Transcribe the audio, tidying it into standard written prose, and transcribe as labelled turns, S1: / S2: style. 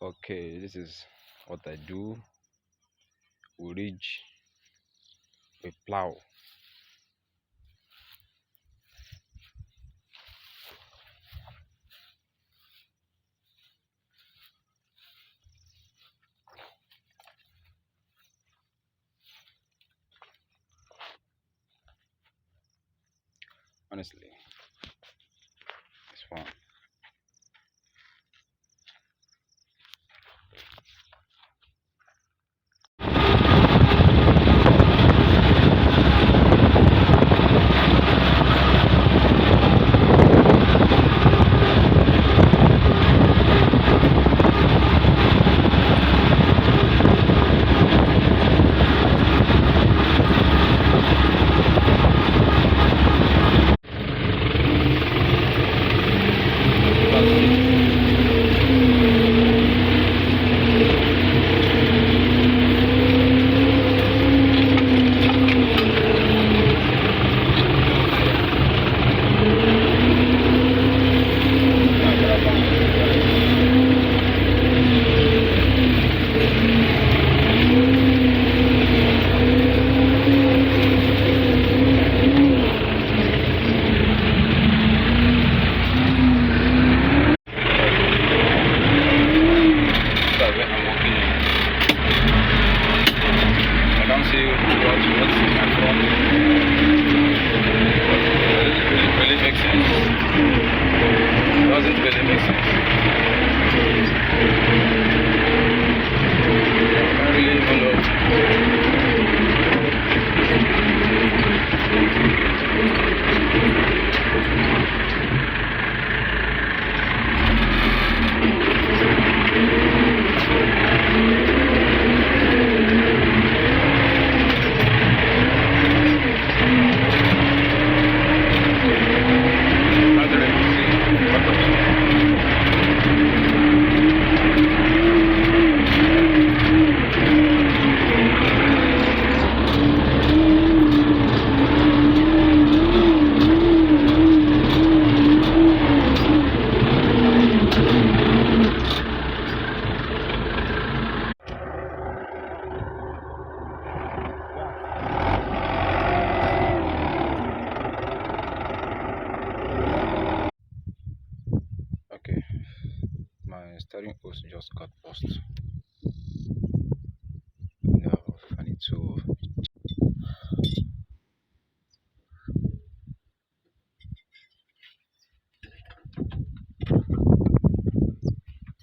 S1: Okay, this is what I do. We ridge, we plow. Honestly, it's fun. That's where I'm walking in. I don't see what's in my front. It really makes sense. It doesn't really make sense. I don't really even know. How do I see? Okay, my steering post just got lost.